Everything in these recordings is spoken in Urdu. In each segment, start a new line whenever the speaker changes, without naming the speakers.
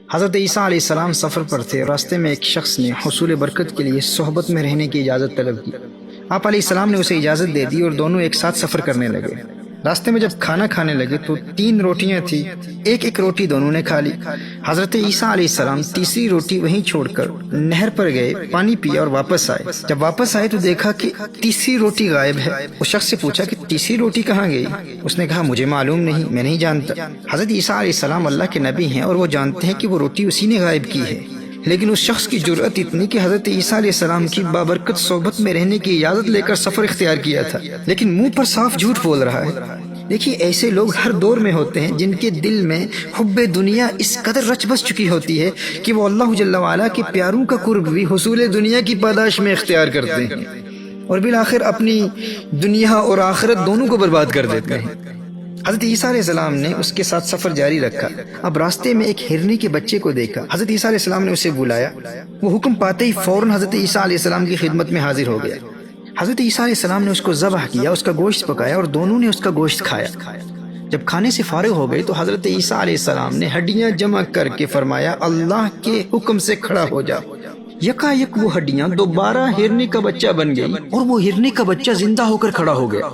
حضرت عیسیٰ علیہ السلام سفر پر تھے، راستے میں ایک شخص نے حصول برکت کے لیے صحبت میں رہنے کی اجازت طلب کی۔ آپ علیہ السلام نے اسے اجازت دے دی اور دونوں ایک ساتھ سفر کرنے لگے۔ راستے میں جب کھانا کھانے لگے تو 3 روٹیاں تھیں، ایک روٹی دونوں نے کھا لی۔ حضرت عیسیٰ علیہ السلام تیسری روٹی وہیں چھوڑ کر نہر پر گئے، پانی پیا اور واپس آئے۔ جب واپس آئے تو دیکھا کہ تیسری روٹی غائب ہے۔ اس شخص سے پوچھا کہ تیسری روٹی کہاں گئی؟ اس نے کہا مجھے معلوم نہیں، میں نہیں جانتا۔ حضرت عیسیٰ علیہ السلام اللہ کے نبی ہیں اور وہ جانتے ہیں کہ وہ روٹی اسی نے غائب کی ہے، لیکن اس شخص کی جرأت اتنی کہ حضرت عیسیٰ علیہ السلام کی بابرکت صحبت میں رہنے کی اجازت لے کر سفر اختیار کیا تھا، لیکن منہ پر صاف جھوٹ بول رہا ہے۔ دیکھیے ایسے لوگ ہر دور میں ہوتے ہیں جن کے دل میں حب دنیا اس قدر رچ بس چکی ہوتی ہے کہ وہ اللہ جل وعلا کے پیاروں کا قرب بھی حصول دنیا کی پاداش میں اختیار کرتے ہیں اور بالآخر اپنی دنیا اور آخرت دونوں کو برباد کر دیتے ہیں۔ حضرت عیسیٰ علیہ السلام نے اس کے ساتھ سفر جاری رکھا۔ اب راستے میں ایک ہرنی کے بچے کو دیکھا۔ حضرت عیسیٰ علیہ السلام نے اسے بلایا، وہ حکم پاتے ہی فوراً حضرت عیسیٰ علیہ السلام کی خدمت میں حاضر ہو گیا۔ حضرت عیسیٰ علیہ السلام نے اس کو ذبح کیا، اس کا گوشت پکایا اور دونوں نے اس کا گوشت کھایا۔ جب کھانے سے فارغ ہو گئے تو حضرت عیسیٰ علیہ السلام نے ہڈیاں جمع کر کے فرمایا اللہ کے حکم سے کھڑا ہو جا۔ یکایک وہ ہڈیاں دوبارہ ہرنی کا بچہ بن گئی اور وہ ہرنی کا بچہ زندہ ہو کر کھڑا ہو گیا۔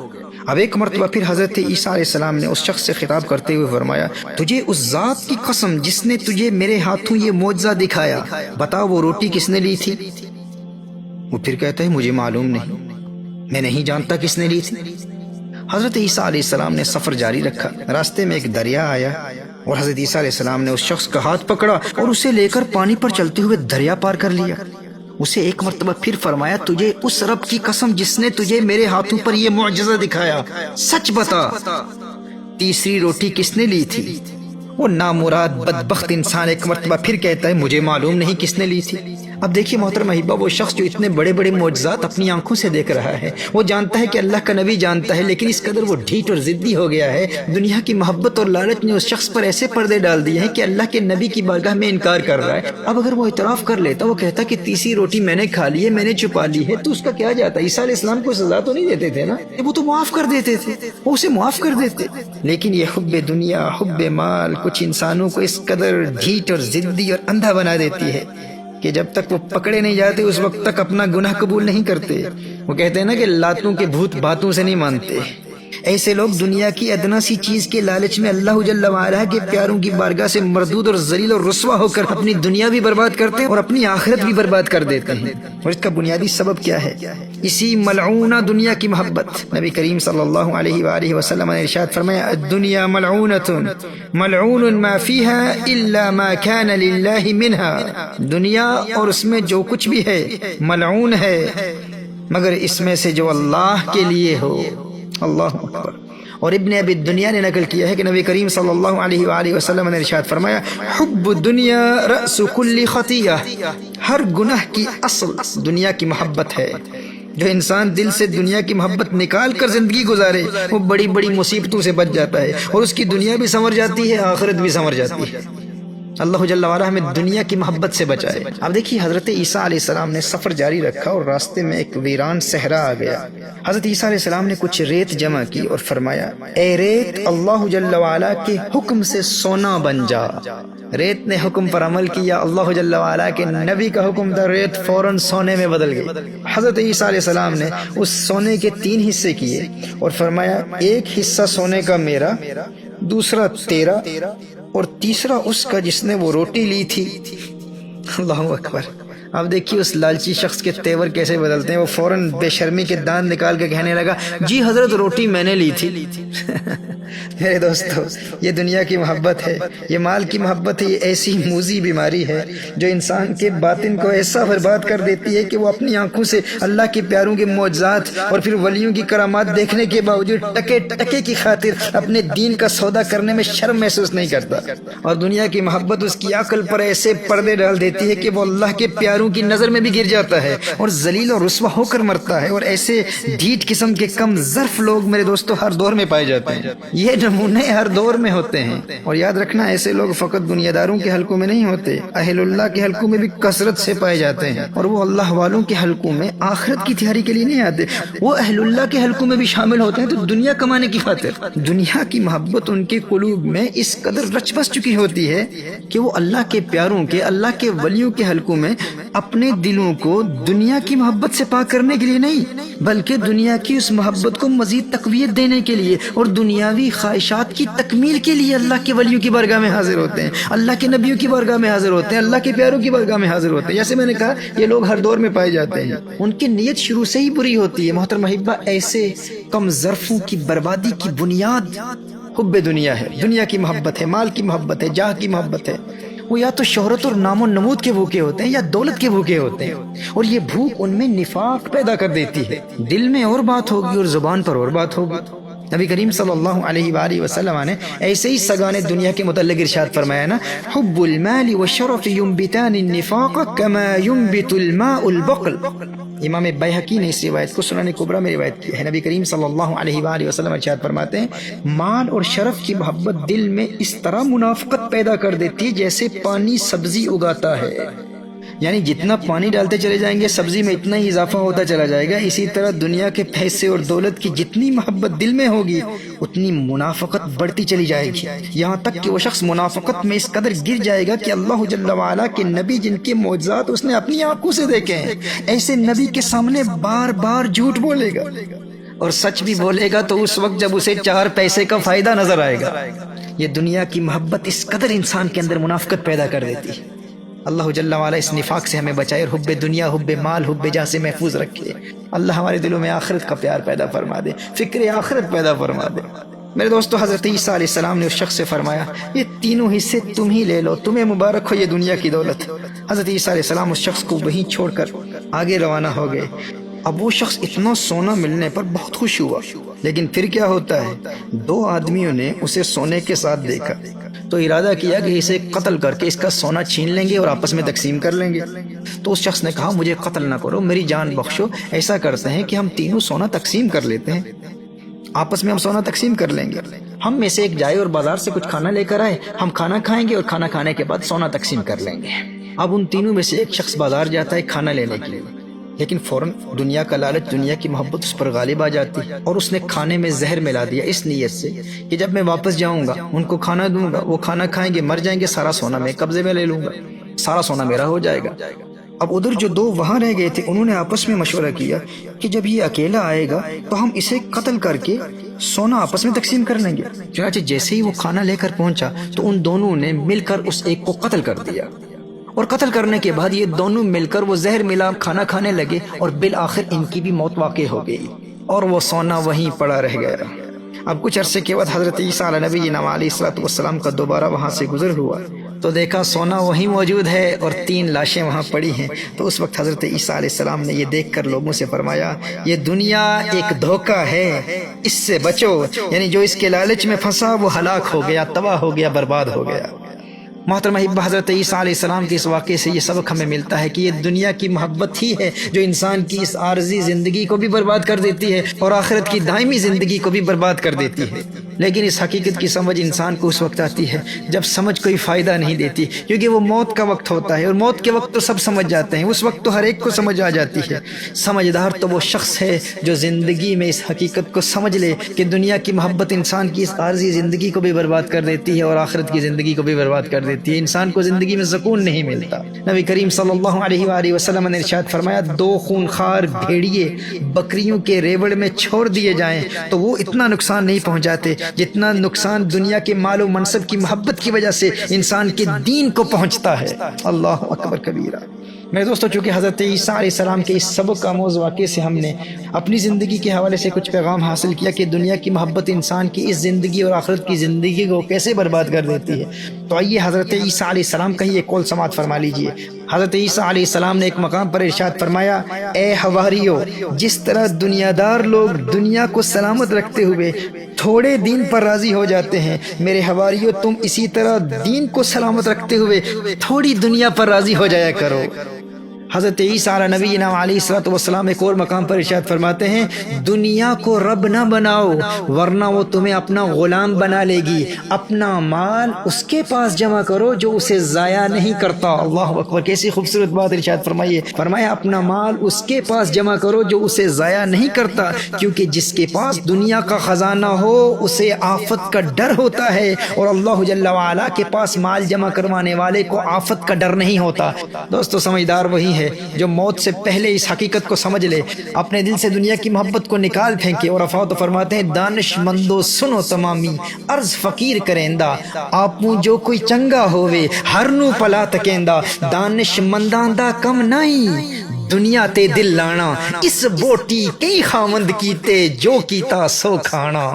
اب ایک مرتبہ پھر حضرت عیسیٰ علیہ السلام نے اس شخص سے خطاب کرتے ہوئے فرمایا تجھے اس ذات کی قسم جس نے تجھے میرے ہاتھوں یہ معجزہ دکھایا، بتا وہ روٹی کس نے لی تھی؟ وہ پھر کہتا ہے مجھے معلوم نہیں، میں نہیں جانتا کس نے لی تھی۔ حضرت عیسیٰ علیہ السلام نے سفر جاری رکھا۔ راستے میں ایک دریا آیا اور حضرت عیسیٰ علیہ السلام نے اس شخص کا ہاتھ پکڑا اور اسے لے کر پانی پر چلتے ہوئے دریا پار کر لیا۔ اسے ایک مرتبہ پھر فرمایا تجھے اس رب کی قسم جس نے تجھے میرے ہاتھوں پر یہ معجزہ دکھایا، سچ بتا تیسری روٹی کس نے لی تھی؟ وہ نامراد بدبخت انسان ایک مرتبہ پھر کہتا ہے مجھے معلوم نہیں کس نے لی تھی۔ اب دیکھیے محترم احباب، وہ شخص جو اتنے بڑے بڑے معجزات اپنی آنکھوں سے دیکھ رہا ہے، وہ جانتا ہے کہ اللہ کا نبی جانتا ہے، لیکن اس قدر وہ ڈھیٹ اور ضدی ہو گیا ہے، دنیا کی محبت اور لالچ نے اس شخص پر ایسے پردے ڈال دیے ہیں کہ اللہ کے نبی کی بارگاہ میں انکار کر رہا ہے۔ اب اگر وہ اعتراف کر لیتا، وہ کہتا کہ تیسری روٹی میں نے کھا لی ہے، میں نے چھپا لی ہے، تو اس کا کیا جاتا؟ عیسیٰ علیہ السلام کو سزا تو نہیں دیتے تھے نا، وہ تو معاف کر دیتے تھے، وہ اسے معاف کر دیتے۔ لیکن یہ حب دنیا، حب مال کچھ انسانوں کو اس قدر ڈھیٹ اور ضدی اور اندھا بنا دیتی ہے کہ جب تک وہ پکڑے نہیں جاتے اس وقت تک اپنا گناہ قبول نہیں کرتے۔ وہ کہتے ہیں نا کہ لاتوں کے بھوت باتوں سے نہیں مانتے۔ ایسے لوگ دنیا کی ادنا سی چیز کے لالچ میں اللہ جل وعلا کے پیاروں کی بارگاہ سے مردود اور ذلیل اور رسوا ہو کر اپنی دنیا بھی برباد کرتے ہیں اور اپنی آخرت بھی برباد کر دیتے ہیں۔ اور اس کا بنیادی سبب کیا ہے؟ اسی ملعونہ دنیا کی محبت۔ نبی کریم صلی اللہ علیہ وآلہ وسلم نے ارشاد فرمایا الدنیا ملعونۃ ملعون ما فیها الا ما کان للہ منها، دنیا اور اس میں جو کچھ بھی ہے ملعون ہے مگر اس میں سے جو اللہ کے لیے ہو۔ اللہ اکبر۔ اور ابن ابی الدنیا نے نقل کیا ہے کہ نبی کریم صلی اللہ علیہ وآلہ وسلم نے ارشاد فرمایا حب الدنیا رأس کل خطیہ، ہر گناہ کی اصل دنیا کی محبت ہے۔ جو انسان دل سے دنیا کی محبت نکال کر زندگی گزارے وہ بڑی بڑی مصیبتوں سے بچ جاتا ہے اور اس کی دنیا بھی سنور جاتی ہے، آخرت بھی سنور جاتی ہے۔ اللہ جل وعلا ہمیں دنیا کی محبت سے بچائے۔ اب دیکھیے حضرت عیسیٰ علیہ السلام نے سفر جاری رکھا اور راستے میں ایک ویران صحرا آ گیا۔ حضرت عیسیٰ علیہ السلام نے کچھ ریت جمع کی اور فرمایا اے ریت اللہ جل وعلا کے حکم سے سونا بن جا۔ ریت نے حکم پر عمل کیا، اللہ جل وعلا کے نبی کا حکم تھا، ریت فوراً سونے میں بدل گئی۔ حضرت عیسیٰ علیہ السلام نے اس سونے کے 3 حصے کیے اور فرمایا ایک حصہ سونے کا میرا، دوسرا تیرا اور تیسرا اس کا جس نے وہ روٹی لی تھی۔ اللہ اکبر۔ اب دیکھیے اس لالچی شخص کے تیور کیسے بدلتے ہیں۔ وہ فوراً بے شرمی کے دانت نکال کے کہنے لگا جی حضرت روٹی میں نے لی تھی۔ میرے دوستو، یہ دنیا کی محبت ہے، یہ مال کی محبت ہے، یہ ایسی موذی بیماری ہے جو انسان کے باطن کو ایسا برباد کر دیتی ہے کہ وہ اپنی آنکھوں سے اللہ کے پیاروں کے معجزات اور پھر ولیوں کی کرامات دیکھنے کے باوجود ٹکے ٹکے کی خاطر اپنے دین کا سودا کرنے میں شرم محسوس نہیں کرتا، اور دنیا کی محبت اس کی عقل پر ایسے پردے ڈال دیتی ہے کہ وہ اللہ کے پیاروں پیاروں کی نظر میں بھی گر جاتا ہے اور ذلیل اور رسوا ہو کر مرتا ہے، اور ایسے ڈھیٹ قسم کے کم ظرف لوگ میرے دوستو ہر دور میں پائے جاتے ہیں۔ یہ نمونے ہر دور میں ہوتے ہیں، اور یاد رکھنا ایسے لوگ فقط دنیا داروں کے حلقوں میں نہیں ہوتے، اہل اللہ کے حلقوں میں بھی کثرت سے پائے جاتے ہیں، اور وہ اللہ والوں کے حلقوں میں آخرت کی تیاری کے لیے نہیں آتے، وہ اہل اللہ کے حلقوں میں بھی شامل ہوتے ہیں تو دنیا کمانے کی خاطر۔ دنیا کی محبت ان کے قلوب میں اس قدر رچ بس چکی ہوتی ہے کہ وہ اللہ کے پیاروں کے، اللہ کے ولیوں کے حلقوں میں اپنے دلوں کو دنیا کی محبت سے پاک کرنے کے لیے نہیں، بلکہ دنیا کی اس محبت کو مزید تقویت دینے کے لیے اور دنیاوی خواہشات کی تکمیل کے لیے اللہ کے ولیوں کی بارگاہ میں حاضر ہوتے ہیں، اللہ کے نبیوں کی بارگاہ میں حاضر ہوتے ہیں، اللہ کے پیاروں کی بارگاہ میں حاضر ہوتے ہیں۔ جیسے میں نے کہا یہ لوگ ہر دور میں پائے جاتے ہیں، ان کی نیت شروع سے ہی بری ہوتی ہے۔ محترم احبہ، ایسے کم ظرفوں کی بربادی کی بنیاد حب دنیا ہے، دنیا کی محبت ہے، مال کی محبت ہے، جاہ کی محبت ہے۔ وہ یا تو شہرت اور نام و نمود کے بھوکے ہوتے ہیں یا دولت کے بھوکے ہوتے ہیں، اور یہ بھوک ان میں نفاق پیدا کر دیتی ہے۔ دل میں اور بات ہوگی اور زبان پر اور بات ہوگی۔ نبی کریم صلی اللہ علیہ وآلہ وسلم نے ایسے ہی سگانے دنیا کے متعلق ارشاد فرمایا نا، حب المال والشرف ينبتان النفاق كما ينبت الماء البقل۔ امام بیہقی نے اس روایت کو سنن کبریٰ میں روایت کی ہے۔ نبی کریم صلی اللہ علیہ وآلہ وسلم ارشاد فرماتے ہیں، مال اور شرف کی محبت دل میں اس طرح منافقت پیدا کر دیتی ہے جیسے پانی سبزی اگاتا ہے، یعنی جتنا پانی ڈالتے چلے جائیں گے سبزی میں اتنا ہی اضافہ ہوتا چلا جائے گا۔ اسی طرح دنیا کے پیسے اور دولت کی جتنی محبت دل میں ہوگی اتنی منافقت بڑھتی چلی جائے گی، یہاں تک کہ وہ شخص منافقت میں اس قدر گر جائے گا کہ اللہ جل وعلا کے نبی جن کے معجزات اس نے اپنی آنکھوں سے دیکھے ہیں، ایسے نبی کے سامنے بار بار جھوٹ بولے گا، اور سچ بھی بولے گا تو اس وقت جب اسے 4 پیسے کا فائدہ نظر آئے گا۔ یہ دنیا کی محبت اس قدر انسان کے اندر منافقت پیدا کر دیتی ہے۔ اللہ جل وعلا اس نفاق سے ہمیں بچائے اور حب دنیا، حب مال، حب جاہ سے محفوظ رکھے۔ اللہ ہمارے دلوں میں آخرت کا پیار پیدا فرما دے، فکر آخرت پیدا فرما دے۔ میرے دوستو، حضرت عیسیٰ علیہ السلام نے اس شخص سے فرمایا، یہ تینوں حصے تم ہی لے لو، تمہیں مبارک ہو یہ دنیا کی دولت۔ حضرت عیسیٰ علیہ السلام اس شخص کو وہیں چھوڑ کر آگے روانہ ہو گئے۔ اب وہ شخص اتنا سونا ملنے پر بہت خوش ہوا، لیکن پھر کیا ہوتا ہے، 2 آدمیوں نے اسے سونے کے ساتھ دیکھا تو ارادہ کیا کہ اسے قتل کر کے اس کا سونا چھین لیں گے اور آپس میں تقسیم کر لیں گے۔ تو اس شخص نے کہا، مجھے قتل نہ کرو، میری جان بخشو، ایسا کرتے ہیں کہ ہم تینوں سونا تقسیم کر لیتے ہیں، آپس میں ہم سونا تقسیم کر لیں گے، ہم میں سے ایک جائے اور بازار سے کچھ کھانا لے کر آئے، ہم کھانا کھائیں گے اور کھانا کھانے کے بعد سونا تقسیم کر لیں گے۔ اب ان تینوں میں سے ایک شخص بازار جاتا ہے کھانا لینے کے لیے، لیکن فوراً دنیا کا لالچ، دنیا کی محبت اس پر غالب آ جاتی ہے، اور اس نے کھانے میں زہر ملا دیا اس نیت سے کہ جب میں واپس جاؤں گا ان کو کھانا دوں گا، وہ کھانا کھائیں گے، مر جائیں گے، سارا سونا میں قبضے میں لے لوں گا، سارا سونا میرا ہو جائے گا۔ اب ادھر جو 2 وہاں رہ گئے تھے انہوں نے آپس میں مشورہ کیا کہ جب یہ اکیلا آئے گا تو ہم اسے قتل کر کے سونا آپس میں تقسیم کر لیں گے۔ چنانچہ جیسے ہی وہ کھانا لے کر پہنچا تو ان دونوں نے مل کر اس ایک کو قتل کر دیا، اور قتل کرنے کے بعد یہ دونوں مل کر وہ زہر ملا کھانا کھانے لگے، اور بالآخر ان کی بھی موت واقع ہو گئی اور وہ سونا وہیں پڑا رہ گیا۔ اب کچھ عرصے کے بعد حضرت عیسیٰ علیہ نبی علیہ السلام کا دوبارہ وہاں سے گزر ہوا تو دیکھا سونا وہیں موجود ہے اور 3 لاشیں وہاں پڑی ہیں۔ تو اس وقت حضرت عیسیٰ علیہ السلام نے یہ دیکھ کر لوگوں سے فرمایا، یہ دنیا ایک دھوکہ ہے، اس سے بچو، یعنی جو اس کے لالچ میں پھنسا وہ ہلاک ہو گیا، تباہ ہو گیا، برباد ہو گیا۔ محترم احبہ، حضرت عیسیٰ علیہ السلام کے اس واقعے سے یہ سبق ہمیں ملتا ہے کہ یہ دنیا کی محبت ہی ہے جو انسان کی اس عارضی زندگی کو بھی برباد کر دیتی ہے اور آخرت کی دائمی زندگی کو بھی برباد کر دیتی ہے۔ لیکن اس حقیقت کی سمجھ انسان کو اس وقت آتی ہے جب سمجھ کوئی فائدہ نہیں دیتی، کیونکہ وہ موت کا وقت ہوتا ہے، اور موت کے وقت تو سب سمجھ جاتے ہیں، اس وقت تو ہر ایک کو سمجھ آ جاتی ہے۔ سمجھدار تو وہ شخص ہے جو زندگی میں اس حقیقت کو سمجھ لے کہ دنیا کی محبت انسان کی اس عارضی زندگی کو بھی برباد کر دیتی ہے اور آخرت کی زندگی کو بھی برباد کر دیتی ہے، انسان کو زندگی میں سکون نہیں ملتا۔ نبی کریم صلی اللہ علیہ وآلہ وسلم نے ارشاد فرمایا، 2 خونخوار بھیڑیے بکریوں کے ریوڑ میں چھوڑ دیے جائیں تو وہ اتنا نقصان نہیں پہنچاتے جتنا نقصان دنیا کے مال و منصب کی محبت کی وجہ سے انسان کے دین کو پہنچتا ہے۔ اللہ اکبر کبیرہ۔ میرے دوستو، چونکہ حضرت عیسیٰ علیہ السلام کے اس سبق آموز واقعے سے ہم نے اپنی زندگی کے حوالے سے کچھ پیغام حاصل کیا کہ دنیا کی محبت انسان کی اس زندگی اور آخرت کی زندگی کو کیسے برباد کر دیتی ہے، تو آئیے حضرت عیسیٰ علیہ السلام کا ہی ایک قول سماعت فرما لیجئے۔ حضرت عیسیٰ علیہ السلام نے ایک مقام پر ارشاد فرمایا، اے حواریو، جس طرح دنیا دار لوگ دنیا کو سلامت رکھتے ہوئے تھوڑے دین پر راضی ہو جاتے ہیں، میرے حواریو تم اسی طرح دین کو سلامت رکھتے ہوئے تھوڑی دنیا پر راضی ہو جایا کرو۔ حضرت عیسیٰ علیہ نبینا علیہ الصلوۃ والسلام ایک اور مقام پر ارشاد فرماتے ہیں دنیا کو رب نہ بناؤ ورنہ وہ تمہیں اپنا غلام بنا لے گی، اپنا مال اس کے پاس جمع کرو جو اسے ضائع نہیں کرتا۔ اللہ اکبر، کیسی خوبصورت بات ارشاد فرمائیے، فرمایا اپنا مال اس کے پاس جمع کرو جو اسے ضائع نہیں کرتا، کیونکہ جس کے پاس دنیا کا خزانہ ہو اسے آفت کا ڈر ہوتا ہے، اور اللہ جل وعلا کے پاس مال جمع کروانے والے کو آفت کا ڈر نہیں ہوتا۔ دوستو سمجھدار وہی ہے جو موت سے پہلے اس حقیقت کو سمجھ لے، اپنے دل سے دنیا کی محبت کو نکال پھینکے، اور افاوت فرماتے ہیں دانش مندو سنو تمامی عرض فقیر کریندا، آپوں جو کوئی چنگا ہووے ہر نو پلا تکیندا، دانش منداں دا کم نہیں دنیا تے دل لانا، اس بوٹی کئی خاوند کیتے جو کیتا سو کھانا۔